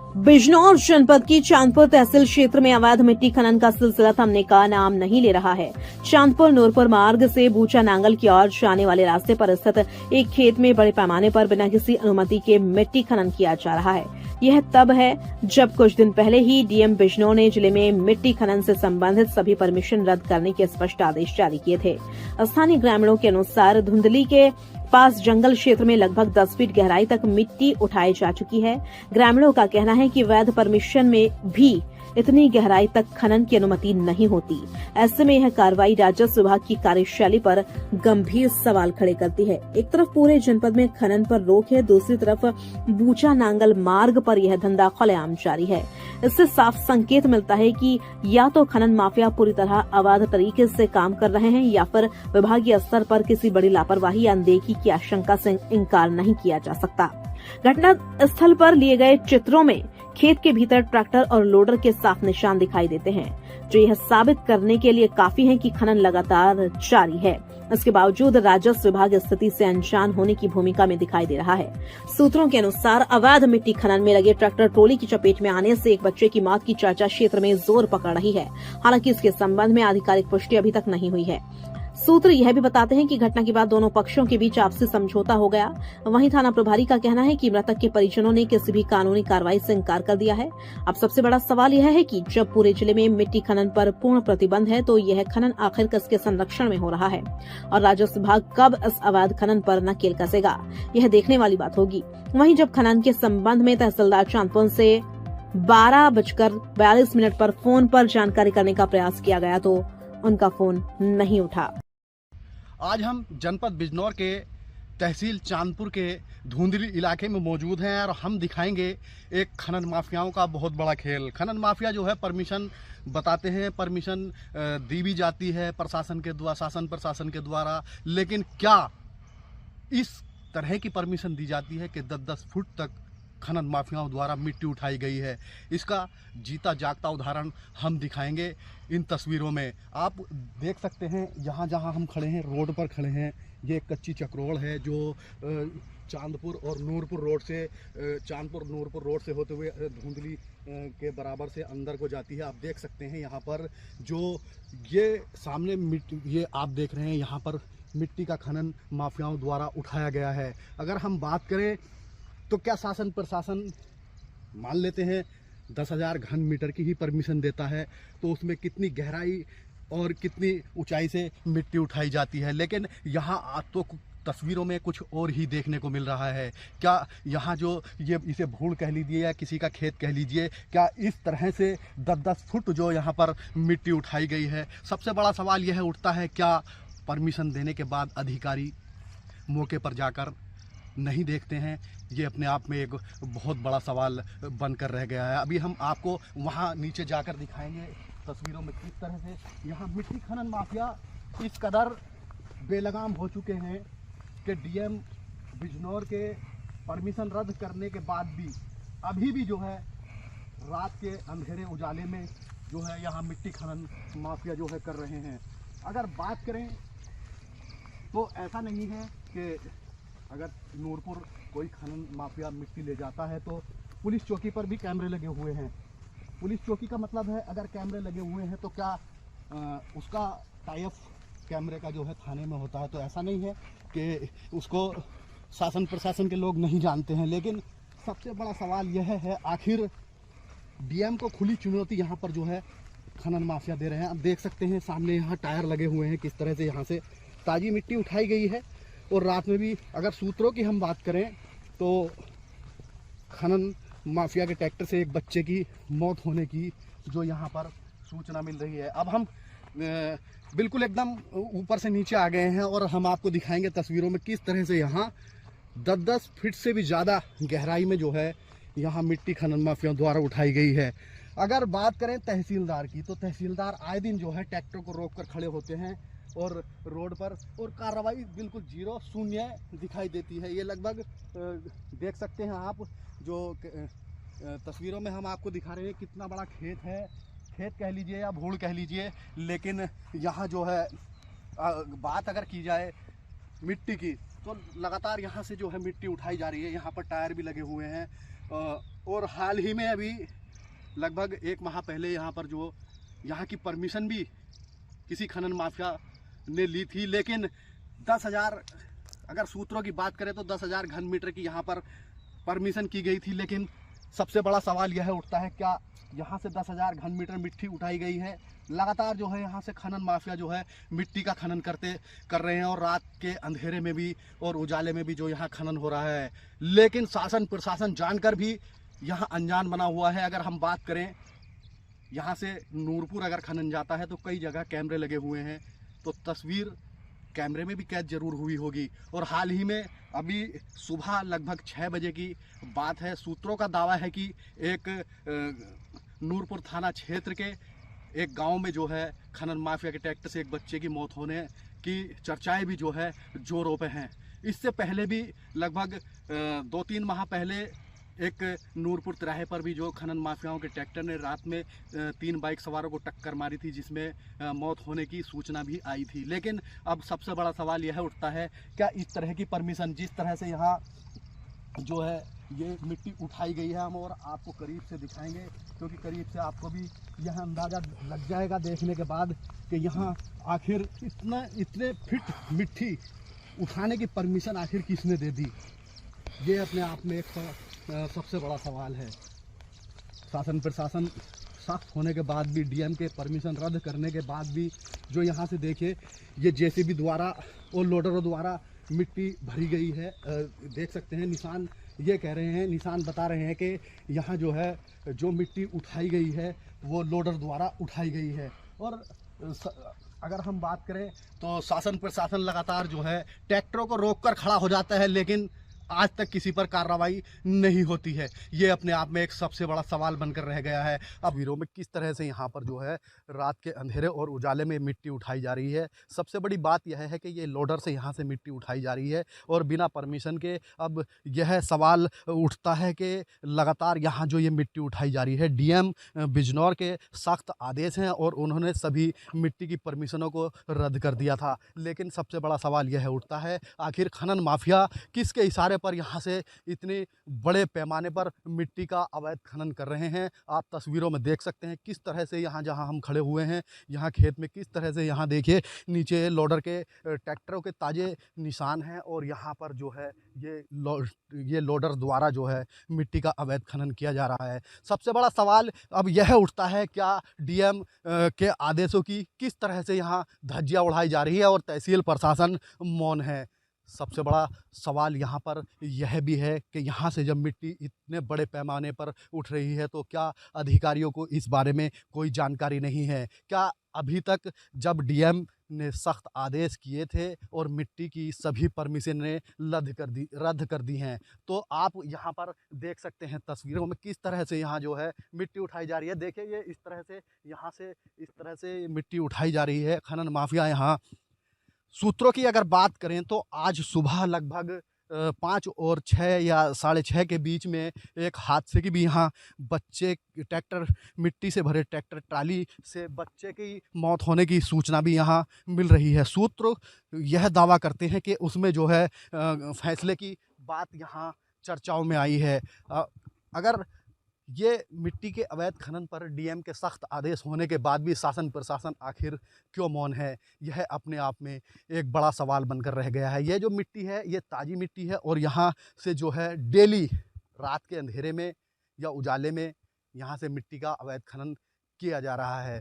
बिजनौर जनपद की चांदपुर तहसील क्षेत्र में अवैध मिट्टी खनन का सिलसिला थमने का नाम नहीं ले रहा है। चांदपुर नूरपुर मार्ग से बूचा नांगल की ओर जाने वाले रास्ते पर स्थित एक खेत में बड़े पैमाने पर बिना किसी अनुमति के मिट्टी खनन किया जा रहा है। यह तब है जब कुछ दिन पहले ही डीएम बिजनौर ने जिले में मिट्टी खनन से संबंधित सभी परमिशन रद्द करने के स्पष्ट आदेश जारी किए थे। स्थानीय ग्रामीणों के अनुसार धुंधली के पास जंगल क्षेत्र में लगभग 10 फीट गहराई तक मिट्टी उठाई जा चुकी है। ग्रामीणों का कहना है कि वैध परमिशन में भी इतनी गहराई तक खनन की अनुमति नहीं होती। ऐसे में यह कार्रवाई राजस्व विभाग की कार्यशैली पर गंभीर सवाल खड़े करती है। एक तरफ पूरे जनपद में खनन पर रोक है, दूसरी तरफ बूचा नांगल मार्ग पर यह धंधा खुलेआम जारी है। इससे साफ संकेत मिलता है कि या तो खनन माफिया पूरी तरह अवैध तरीके से काम कर रहे हैं या फिर विभागीय स्तर पर किसी बड़ी लापरवाही या अनदेखी की आशंका से इनकार नहीं किया जा सकता। घटना स्थल पर लिए गए चित्रों में खेत के भीतर ट्रैक्टर और लोडर के साफ निशान दिखाई देते हैं, जो यह साबित करने के लिए काफी है कि खनन लगातार जारी है। इसके बावजूद राजस्व विभाग स्थिति से अनजान होने की भूमिका में दिखाई दे रहा है। सूत्रों के अनुसार अवैध मिट्टी खनन में लगे ट्रैक्टर ट्रॉली की चपेट में आने से एक बच्चे की मौत की चर्चा क्षेत्र में जोर पकड़ रही है। हालांकि इसके संबंध में आधिकारिक पुष्टि अभी तक नहीं हुई है। सूत्र यह भी बताते हैं कि घटना के बाद दोनों पक्षों के बीच आपसी समझौता हो गया। वहीं थाना प्रभारी का कहना है कि मृतक के परिजनों ने किसी भी कानूनी कार्रवाई से इनकार कर दिया है। अब सबसे बड़ा सवाल यह है कि जब पूरे जिले में मिट्टी खनन पर पूर्ण प्रतिबंध है तो यह खनन आखिर किसके संरक्षण में हो रहा है और राजस्व विभाग कब इस अवैध खनन पर नकेल कसेगा, यह देखने वाली बात होगी। वहीं जब खनन के संबंध में तहसीलदार चांदपुर से 12:42 पर फोन पर जानकारी करने का प्रयास किया गया तो उनका फोन नहीं उठा। आज हम जनपद बिजनौर के तहसील चांदपुर के धुंधली इलाके में मौजूद हैं और हम दिखाएंगे एक खनन माफियाओं का बहुत बड़ा खेल। खनन माफिया जो है परमिशन बताते हैं, परमिशन दी भी जाती है प्रशासन के द्वारा, शासन प्रशासन के द्वारा, लेकिन क्या इस तरह की परमिशन दी जाती है कि 10-10 फुट तक खनन माफियाओं द्वारा मिट्टी उठाई गई है। इसका जीता जागता उदाहरण हम दिखाएंगे इन तस्वीरों में। आप देख सकते हैं यहाँ जहाँ हम खड़े हैं, रोड पर खड़े हैं, ये एक कच्ची चक्रोड़ है जो चांदपुर और नूरपुर रोड से चांदपुर नूरपुर रोड से होते हुए धुंधली के बराबर से अंदर को जाती है। आप देख सकते हैं यहाँ पर जो ये सामने मिट्टी, ये आप देख रहे हैं यहाँ पर मिट्टी का खनन माफियाओं द्वारा उठाया गया है। अगर हम बात करें तो क्या शासन प्रशासन मान लेते हैं 10,000 घन मीटर की ही परमिशन देता है, तो उसमें कितनी गहराई और कितनी ऊंचाई से मिट्टी उठाई जाती है। लेकिन यहाँ तो तस्वीरों में कुछ और ही देखने को मिल रहा है। क्या यहाँ जो ये इसे भूड़ कह लीजिए या किसी का खेत कह लीजिए, क्या इस तरह से 10-10 फुट जो यहाँ पर मिट्टी उठाई गई है? सबसे बड़ा सवाल यह उठता है, क्या परमिशन देने के बाद अधिकारी मौके पर जाकर नहीं देखते हैं? ये अपने आप में एक बहुत बड़ा सवाल बनकर रह गया है। अभी हम आपको वहाँ नीचे जाकर दिखाएंगे तस्वीरों में किस तरह से यहाँ मिट्टी खनन माफिया इस कदर बेलगाम हो चुके हैं कि डीएम बिजनौर के परमिशन रद्द करने के बाद भी अभी भी जो है रात के अंधेरे उजाले में जो है यहाँ मिट्टी खनन माफिया जो है कर रहे हैं। अगर बात करें तो ऐसा नहीं है कि अगर नूरपुर कोई खनन माफिया मिट्टी ले जाता है तो पुलिस चौकी पर भी कैमरे लगे हुए हैं। पुलिस चौकी का मतलब है अगर कैमरे लगे हुए हैं तो क्या उसका टाई अप कैमरे का जो है थाने में होता है? तो ऐसा नहीं है कि उसको शासन प्रशासन के लोग नहीं जानते हैं। लेकिन सबसे बड़ा सवाल यह है, आखिर डीएम को खुली चुनौती यहाँ पर जो है खनन माफिया दे रहे हैं। अब देख सकते हैं सामने यहाँ टायर लगे हुए हैं, किस तरह से यहाँ से ताज़ी मिट्टी उठाई गई है। और रात में भी अगर सूत्रों की हम बात करें तो खनन माफिया के ट्रैक्टर से एक बच्चे की मौत होने की जो यहाँ पर सूचना मिल रही है। अब हम बिल्कुल एकदम ऊपर से नीचे आ गए हैं और हम आपको दिखाएंगे तस्वीरों में किस तरह से यहाँ 10-10 फीट से भी ज़्यादा गहराई में जो है यहाँ मिट्टी खनन माफिया द्वारा उठाई गई है। अगर बात करें तहसीलदार की तो तहसीलदार आए दिन जो है ट्रैक्टर को रोक कर खड़े होते हैं और रोड पर, और कार्रवाई बिल्कुल जीरो शून्य दिखाई देती है। ये लगभग देख सकते हैं आप जो तस्वीरों में हम आपको दिखा रहे हैं कितना बड़ा खेत है, खेत कह लीजिए या भूड़ कह लीजिए। लेकिन यहाँ जो है बात अगर की जाए मिट्टी की तो लगातार यहाँ से जो है मिट्टी उठाई जा रही है। यहाँ पर टायर भी लगे हुए हैं और और हाल ही में अभी लगभग 1 माह पहले यहाँ पर जो यहाँ की परमिशन भी किसी खनन माफिया ने ली थी, लेकिन 10,000 अगर सूत्रों की बात करें तो 10,000 घन मीटर की यहाँ पर परमिशन की गई थी। लेकिन सबसे बड़ा सवाल यह उठता है, क्या यहाँ से 10,000 घन मीटर मिट्टी उठाई गई है? लगातार जो है यहाँ से खनन माफिया जो है मिट्टी का खनन कर रहे हैं, और रात के अंधेरे में भी और उजाले में भी जो यहाँ खनन हो रहा है। लेकिन शासन प्रशासन जानकर भी यहाँ अनजान बना हुआ है। अगर हम बात करें यहाँ से नूरपुर अगर खनन जाता है तो कई जगह कैमरे लगे हुए हैं, तो तस्वीर कैमरे में भी कैद जरूर हुई होगी। और हाल ही में अभी सुबह लगभग 6 बजे की बात है, सूत्रों का दावा है कि एक नूरपुर थाना क्षेत्र के एक गांव में जो है खनन माफिया के ट्रैक्टर से एक बच्चे की मौत होने की चर्चाएं भी जो है जोरों पे हैं। इससे पहले भी लगभग 2-3 माह पहले एक नूरपुर तिराहे पर भी जो खनन माफियाओं के ट्रैक्टर ने रात में 3 बाइक सवारों को टक्कर मारी थी, जिसमें मौत होने की सूचना भी आई थी। लेकिन अब सबसे बड़ा सवाल यह उठता है, क्या इस तरह की परमिशन, जिस तरह से यहाँ जो है ये मिट्टी उठाई गई है, हम और आपको करीब से दिखाएंगे, क्योंकि करीब से आपको भी यह अंदाज़ा लग जाएगा देखने के बाद कि यहाँ आखिर इतने फिट मिट्टी उठाने की परमिशन आखिर किसने दे दी। ये अपने आप में एक सबसे बड़ा सवाल है। शासन प्रशासन सख्त होने के बाद भी, डीएम के परमिशन रद्द करने के बाद भी जो यहाँ से देखिए ये जेसीबी द्वारा और लोडरों द्वारा मिट्टी भरी गई है। देख सकते हैं निशान, ये कह रहे हैं, निशान बता रहे हैं कि यहाँ जो है जो मिट्टी उठाई गई है वो लोडर द्वारा उठाई गई है। और अगर हम बात करें तो शासन प्रशासन लगातार जो है ट्रैक्टरों को रोककर खड़ा हो जाता है, लेकिन आज तक किसी पर कार्रवाई नहीं होती है। ये अपने आप में एक सबसे बड़ा सवाल बनकर रह गया है। अब वीरों में किस तरह से यहाँ पर जो है रात के अंधेरे और उजाले में मिट्टी उठाई जा रही है। सबसे बड़ी बात यह है कि ये लोडर से यहाँ से मिट्टी उठाई जा रही है और बिना परमिशन के। अब यह सवाल उठता है कि लगातार यहाँ जो ये मिट्टी उठाई जा रही है, डीएम बिजनौर के सख्त आदेश हैं और उन्होंने सभी मिट्टी की परमिशनों को रद्द कर दिया था। लेकिन सबसे बड़ा सवाल यह उठता है, आखिर खनन माफिया किसके इशारे पर यहाँ से इतने बड़े पैमाने पर मिट्टी का अवैध खनन कर रहे हैं। आप तस्वीरों में देख सकते हैं किस तरह से यहाँ जहाँ हम खड़े हुए हैं, यहाँ खेत में किस तरह से यहाँ देखिए नीचे लोडर के ट्रैक्टरों के ताज़े निशान हैं, और यहाँ पर जो है ये लोडर द्वारा जो है मिट्टी का अवैध खनन किया जा रहा है। सबसे बड़ा सवाल अब यह उठता है, क्या डीएम के आदेशों की किस तरह से यहाँ धज्जियाँ उड़ाई जा रही है और तहसील प्रशासन मौन है। सबसे बड़ा सवाल यहाँ पर यह भी है कि यहाँ से जब मिट्टी इतने बड़े पैमाने पर उठ रही है तो क्या अधिकारियों को इस बारे में कोई जानकारी नहीं है? क्या अभी तक जब डीएम ने सख्त आदेश किए थे और मिट्टी की सभी परमिशनें रद्द कर दी हैं, तो आप यहाँ पर देख सकते हैं तस्वीरों में किस तरह से यहाँ जो है मिट्टी उठाई जा रही है। देखिए ये इस तरह से यहाँ से इस तरह से मिट्टी उठाई जा रही है। खनन माफिया यहाँ, सूत्रों की अगर बात करें तो आज सुबह लगभग 5 और 6 या 6:30 के बीच में एक हादसे की भी यहाँ बच्चे ट्रैक्टर मिट्टी से भरे ट्रैक्टर ट्राली से बच्चे की मौत होने की सूचना भी यहाँ मिल रही है। सूत्र यह दावा करते हैं कि उसमें जो है फैसले की बात यहाँ चर्चाओं में आई है। अगर ये मिट्टी के अवैध खनन पर डीएम के सख्त आदेश होने के बाद भी शासन प्रशासन आखिर क्यों मौन है, यह अपने आप में एक बड़ा सवाल बनकर रह गया है। ये जो मिट्टी है ये ताज़ी मिट्टी है और यहाँ से जो है डेली रात के अंधेरे में या उजाले में यहाँ से मिट्टी का अवैध खनन किया जा रहा है।